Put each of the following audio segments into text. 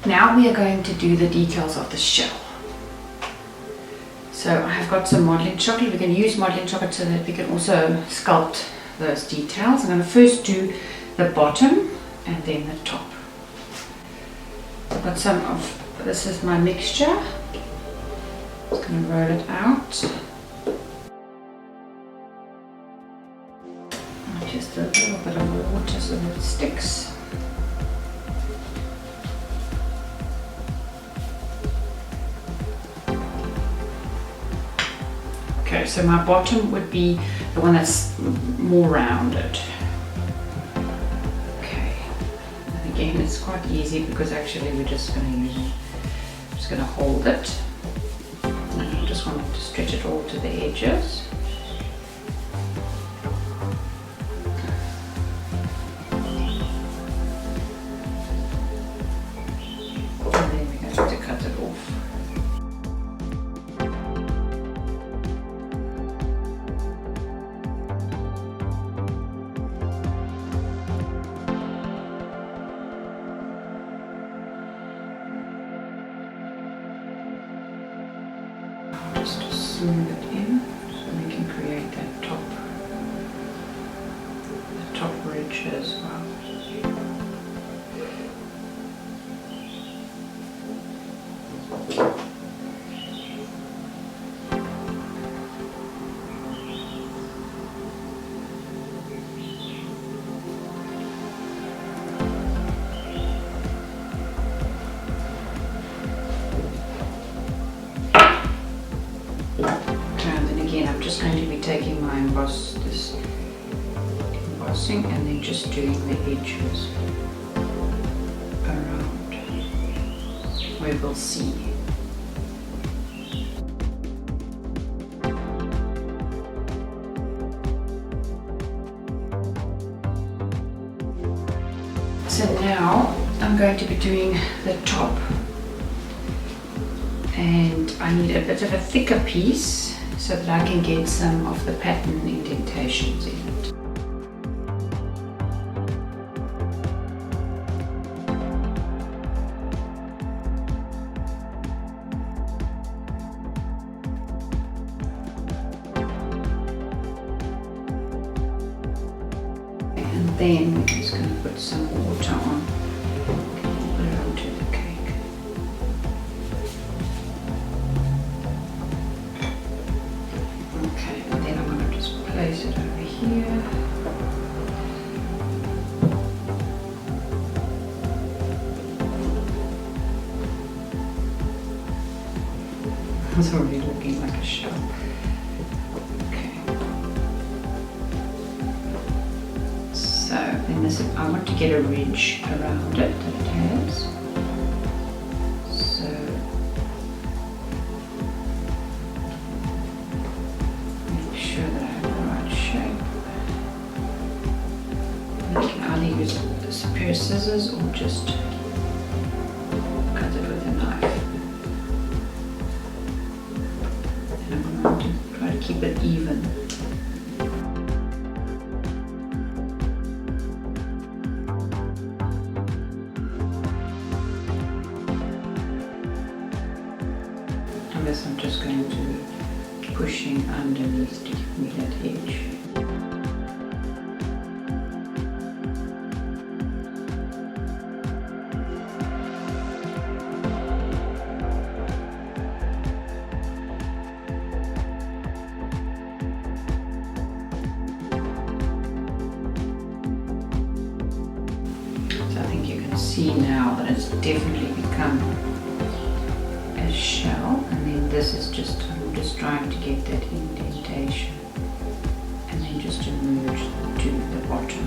Now we are going to do the details of the shell. So I have got some modeling chocolate. We can use modeling chocolate so that we can also sculpt those details. I'm going to first do the bottom and then the top. I've got some of, this is my mixture. I'm just going to roll it out. Just a little bit of water so that it sticks. Okay, so my bottom would be the one that's more rounded. Okay, and again it's quite easy because actually we're just going to use, just going to hold it. And I just want to stretch it all to the edges. Just to smooth it in so we can create that top ridge as well. I'm just going to be taking my embossing and then just doing the edges around where we'll see. So now I'm going to be doing the top, and I need a bit of a thicker piece so that I can get some of the pattern indentations in it. And then we're just going to put some water on, put it onto the cake. Okay, and then I'm going to just place it over here. It's already looking like a shell. Okay. So then this, I want to get a ridge around it that it has. So make sure that I have the right shape. And I can either use a pair of scissors or just cut it with a knife. And I'm going to try to keep it even. And this I'm just going to be pushing underneath to give me that edge. So I think you can see now that it's definitely become a shell, and then this is just, I'm just trying to get that indentation and then just to merge to the bottom.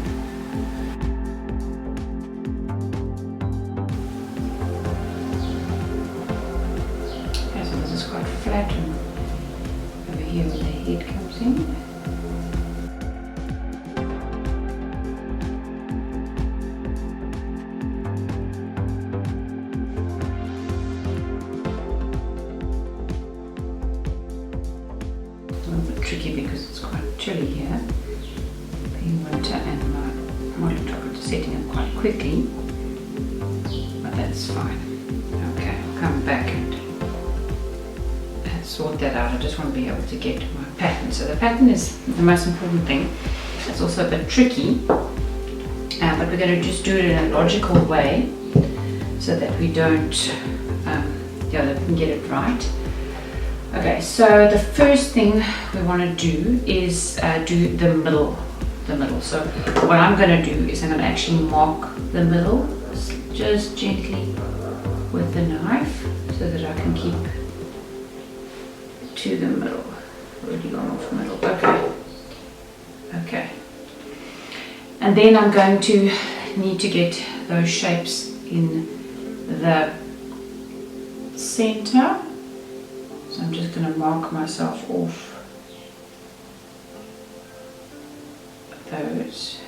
Okay, so this is quite flat, and over here where the head comes in. Tricky because it's quite chilly here, being winter, and my modeling chocolate is setting up quite quickly, but That's fine. Okay, I'll come back and sort that out. I just want to be able to get my pattern. So the pattern is the most important thing. It's also a bit tricky, but we're going to just do it in a logical way so that we don't, that we can get it right. Okay, so the first thing we want to do is do the middle. So what I'm going to do is I'm going to actually mark the middle just gently with the knife so that I can keep to the middle. Already gone off the middle. Okay. And then I'm going to need to get those shapes in the center. So I'm just going to mark myself off those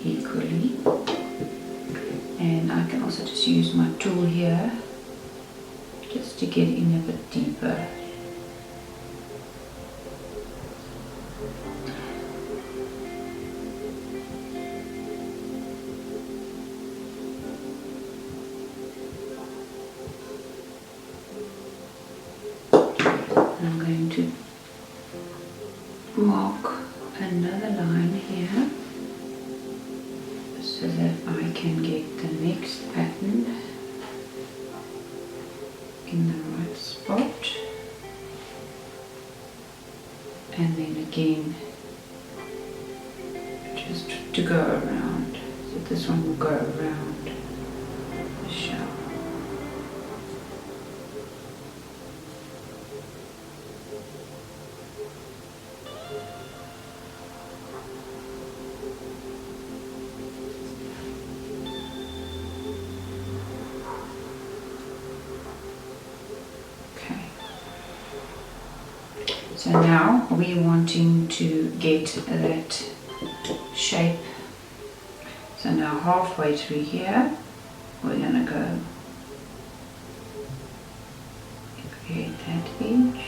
equally. And I can also just use my tool here just to get in a bit deeper. I'm going to mark another line here so that I can get the next pattern in the right spot, and then again just to go around. So this one will go around the shell. So now we're wanting to get that shape. So now halfway through here, we're going to go create that edge.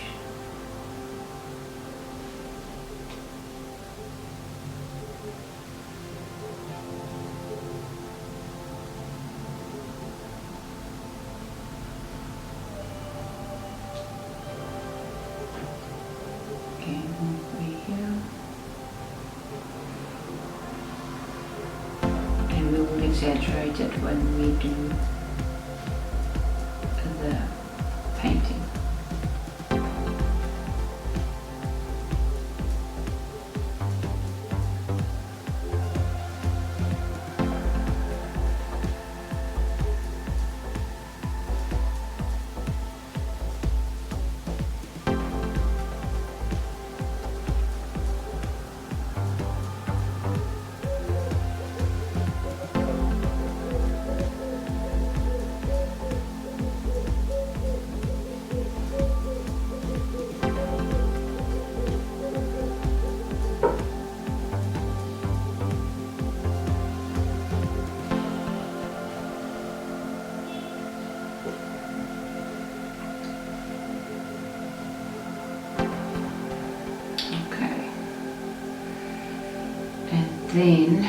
Exaggerate it when we do the painting. Then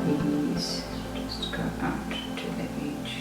these just go out to the edge.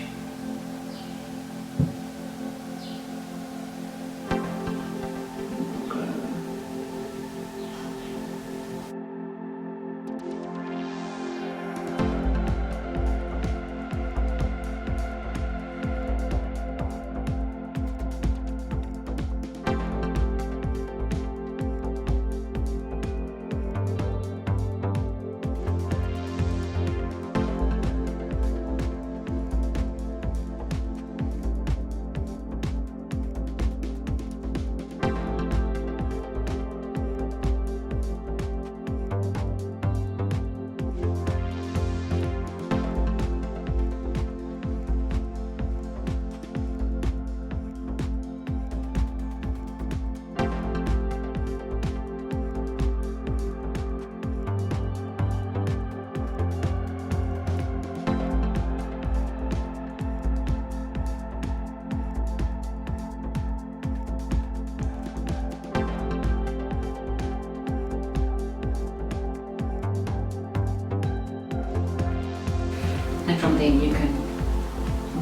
then you can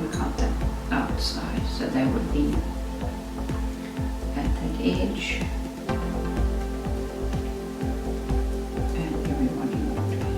work out the outside. So they would be at that edge and everyone in between.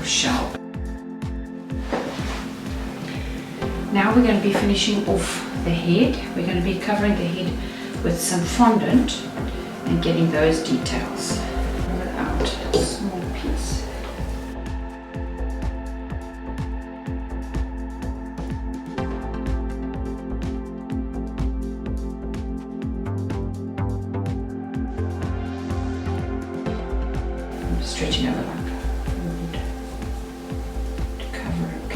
Shell. Now we're going to be finishing off the head. We're going to be covering the head with some fondant and getting those details. Pull it out, a small piece. I'm stretching over like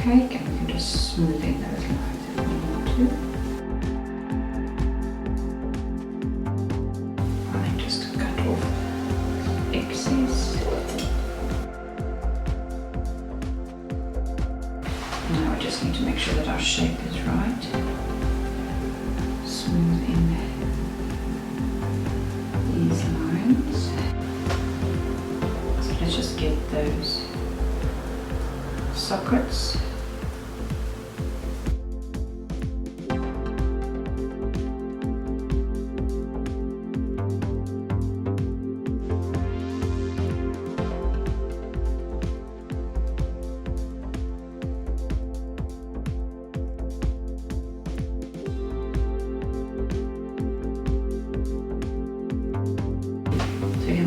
cake, and we can just smooth in those lines if we need to. And then just cut off excess. Now we just need to make sure that our shape is right. Smooth in these lines. So let's just get those sockets.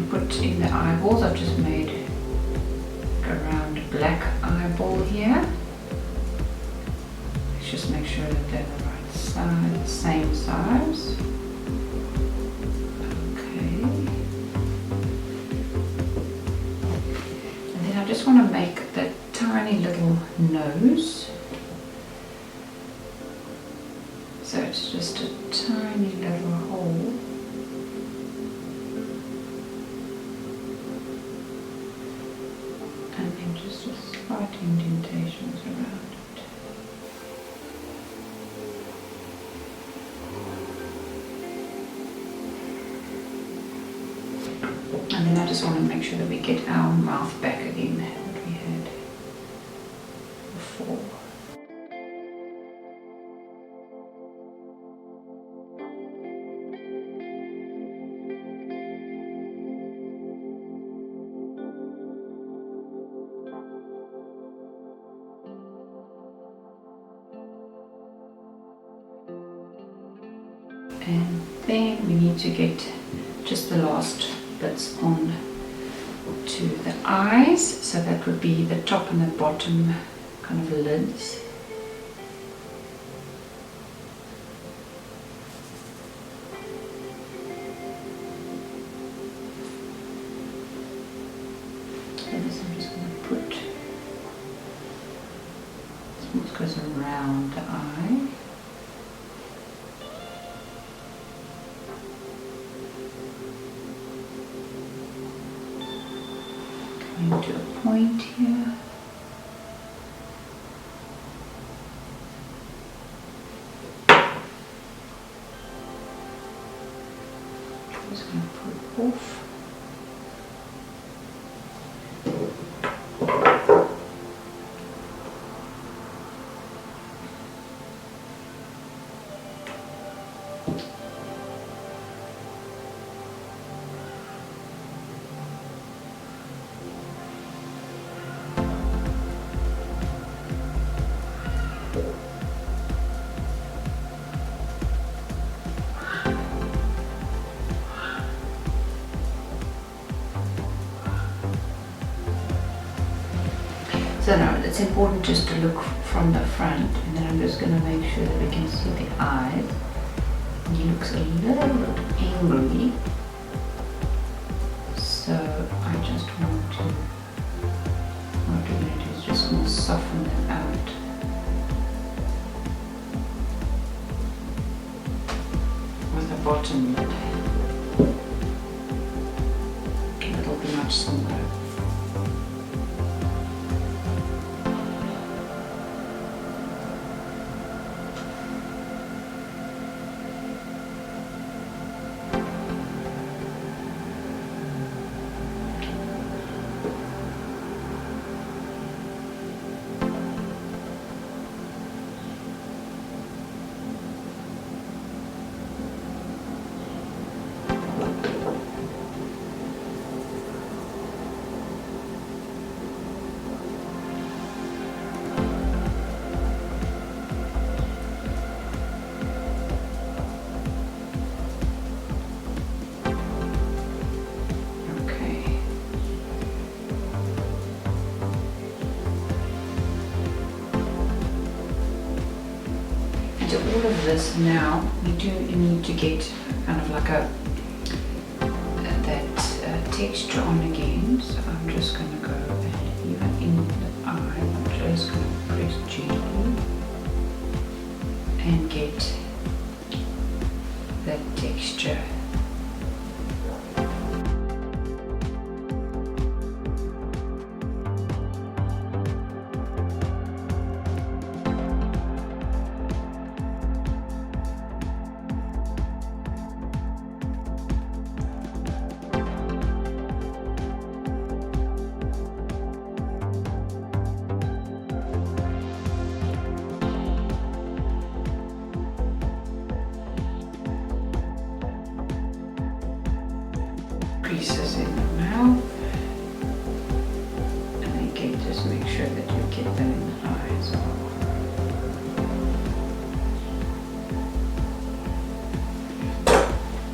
Put in the eyeballs. I've just made a round black eyeball here. Let's just make sure that they're the right size, same size. Okay. And then I just want to make that tiny little nose. So it's just a tiny little hole. And then just a slight indentations around it. And then I just want to make sure that we get our mouth back again that we had before. And then we need to get just the last bits on to the eyes, so that would be the top and the bottom kind of lids. And this I'm just going to put, this almost goes around the eye. Into a point here. I'm just going to put it off. So now it's important just to look from the front, and then I'm just going to make sure that we can see the eyes. And he looks a little bit angry. So I just want to, what we're going to do is just going to soften that out. With the bottom lid. It'll be much smaller. All of this now, we do need to get kind of like that texture on again. So I'm just going to go and even in the eye, I'm just going to press gently and get that texture. Creases in the mouth, and again just make sure that you get them in the eye as well.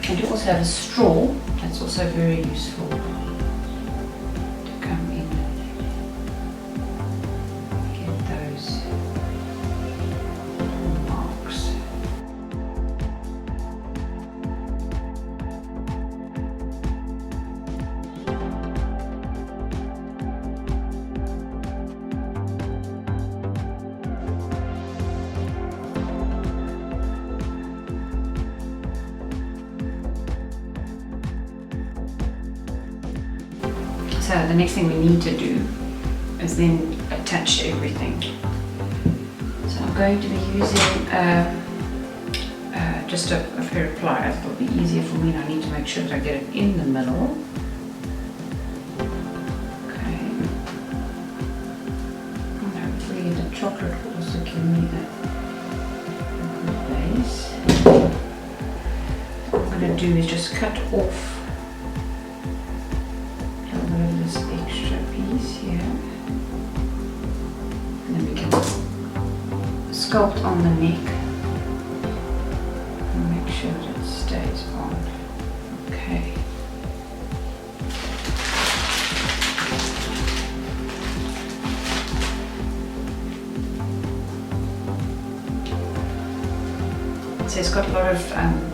And you also have a straw, that's also very useful to come in and get those marks. So the next thing we need to do is then attach everything. So I'm going to be using just a pair of pliers. It'll be easier for me, and I need to make sure that I get it in the middle. Okay. And hopefully the chocolate will also give me a good base. What I'm going to do is just cut off this extra piece here, and then we can sculpt on the neck and make sure that it stays on. Okay. So it's got a lot of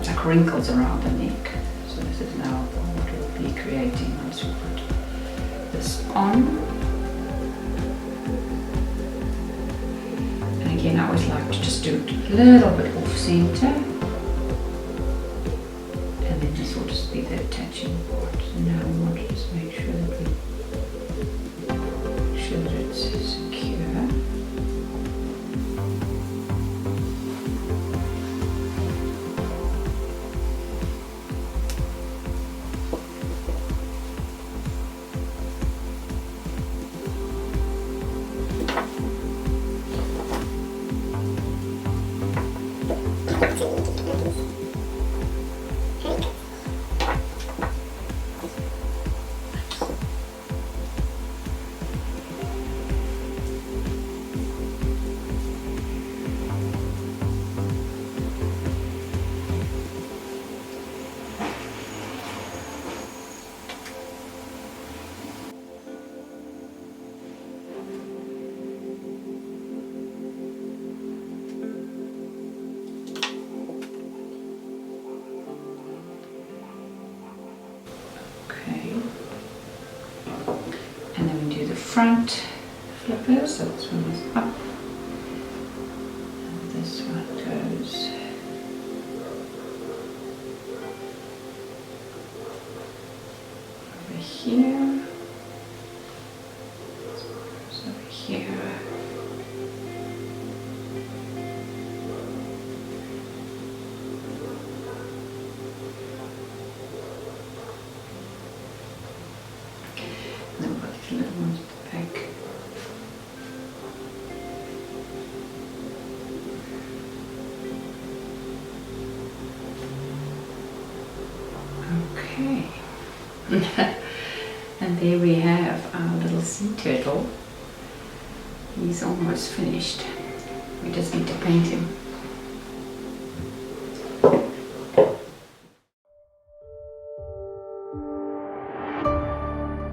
like wrinkles around the neck, so this is now what we'll be creating once we put this on. And again, I always like to just do it a little bit off center, and then just will just be the attaching part. So now we want to just make sure that it's secure. front flippers, so this one is up and this one goes over here, this one goes over here, and then we've got these little ones at the back. Okay, and there we have our little sea turtle. He's almost finished. We just need to paint him.